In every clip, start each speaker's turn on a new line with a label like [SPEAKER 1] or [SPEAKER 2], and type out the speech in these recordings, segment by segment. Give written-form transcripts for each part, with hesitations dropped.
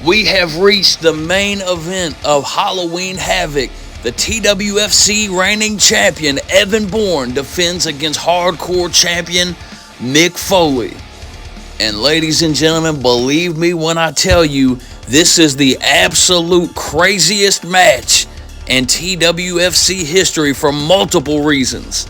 [SPEAKER 1] We have reached the main event of Halloween Havoc. The TWFC reigning champion Evan Bourne defends against hardcore champion Mick Foley. And ladies and gentlemen, believe me when I tell you, this is the absolute craziest match in TWFC history for multiple reasons.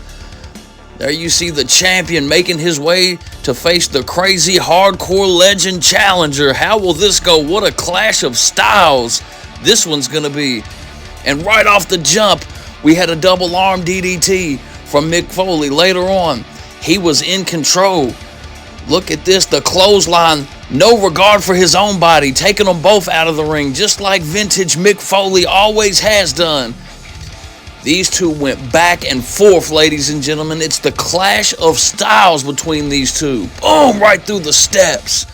[SPEAKER 1] There you see the champion making his way to face the crazy hardcore legend challenger. How will this go? What a clash of styles this one's going to be. And right off the jump, we had a double arm DDT from Mick Foley. Later on, he was in control. Look at this, the clothesline, no regard for his own body, taking them both out of the ring, just like vintage Mick Foley always has done. These two went back and forth, ladies and gentlemen. It's the clash of styles between these two. Boom, right through the steps.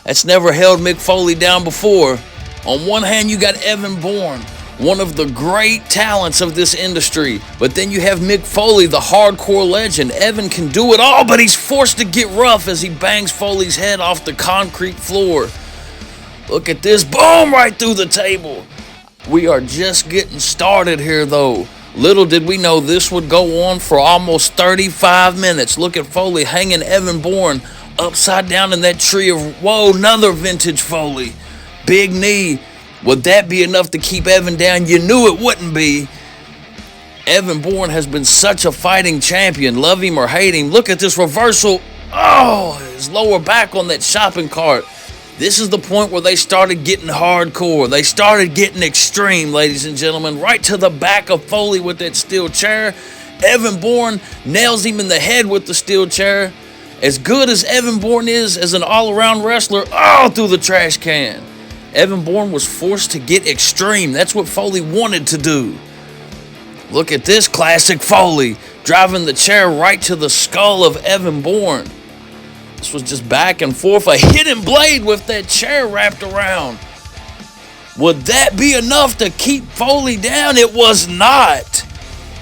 [SPEAKER 1] That's never held Mick Foley down before. On one hand, you got Evan Bourne, one of the great talents of this industry. But then you have Mick Foley, the hardcore legend. Evan can do it all, but he's forced to get rough as he bangs Foley's head off the concrete floor. Look at this, boom, right through the table. We are just getting started here, though. Little did we know this would go on for almost 35 minutes. Look at Foley hanging Evan Bourne upside down in that tree of woe. Another vintage Foley. Big knee. Would that be enough to keep Evan down? You knew it wouldn't be. Evan Bourne has been such a fighting champion. Love him or hate him. Look at this reversal. Oh, his lower back on that shopping cart. This is the point where they started getting hardcore. They started getting extreme, ladies and gentlemen. Right to the back of Foley with that steel chair. Evan Bourne nails him in the head with the steel chair. As good as Evan Bourne is as an all-around wrestler, through the trash can. Evan Bourne was forced to get extreme. That's what Foley wanted to do. Look at this classic Foley, driving the chair right to the skull of Evan Bourne. This was just back and forth, a hidden blade with that chair wrapped around. Would that be enough to keep Foley down? It was not.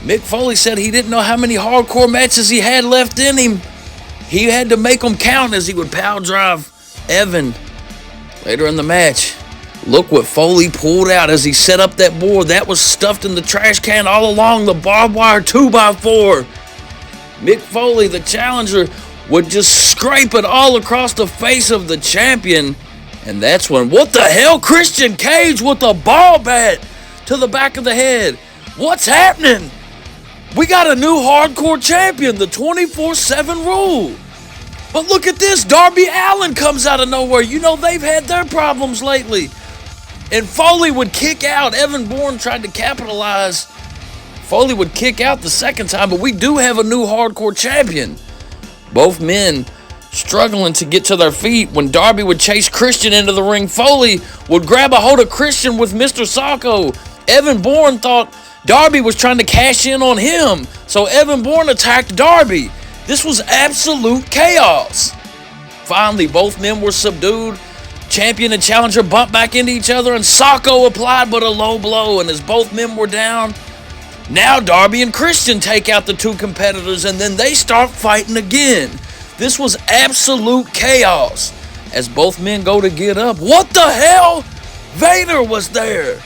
[SPEAKER 1] Mick Foley said he didn't know how many hardcore matches he had left in him. He had to make them count as he would power drive Evan later in the match. Look what Foley pulled out as he set up that board. That was stuffed in the trash can all along, the barbed wire 2x4. Mick Foley, the challenger, would just scrape it all across the face of the champion. And that's when, what the hell? Christian Cage with a ball bat to the back of the head. What's happening? We got a new hardcore champion, the 24/7 rule. But look at this, Darby Allin comes out of nowhere. You know they've had their problems lately. And Foley would kick out. Evan Bourne tried to capitalize. Foley would kick out the second time, but we do have a new hardcore champion. Both men struggling to get to their feet. When Darby would chase Christian into the ring, Foley would grab a hold of Christian with Mr. Socko. Evan Bourne thought Darby was trying to cash in on him, so Evan Bourne attacked Darby. This was absolute chaos. Finally, both men were subdued. Champion and challenger bumped back into each other, and Socko applied but a low blow, and as both men were down, now Darby and Christian take out the two competitors, and then they start fighting again. This was absolute chaos. As both men go to get up, what the hell? Vader was there.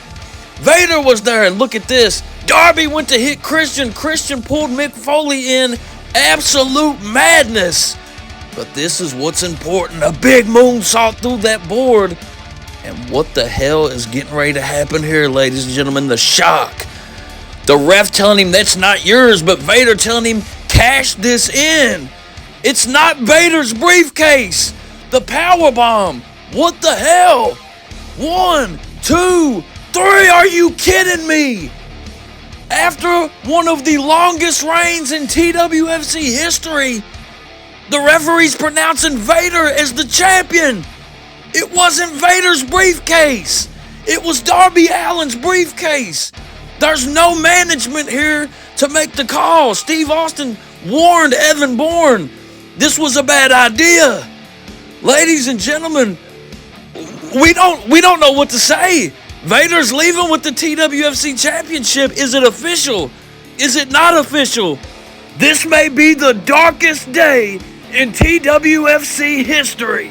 [SPEAKER 1] Vader was there, and look at this. Darby went to hit Christian. Christian pulled Mick Foley in. Absolute madness. But this is what's important. A big moonsault through that board. And what the hell is getting ready to happen here, ladies and gentlemen? The shock. The ref telling him that's not yours, but Vader telling him cash this in. It's not Vader's briefcase. The power bomb. What the hell? 1, 2, 3. Are you kidding me? After one of the longest reigns in TWFC history, the referee's pronouncing Vader as the champion. It wasn't Vader's briefcase. It was Darby Allin's briefcase. There's no management here to make the call. Steve Austin warned Evan Bourne this was a bad idea. Ladies and gentlemen, we don't know what to say. Vader's leaving with the TWFC Championship. Is it official? Is it not official? This may be the darkest day in TWFC history.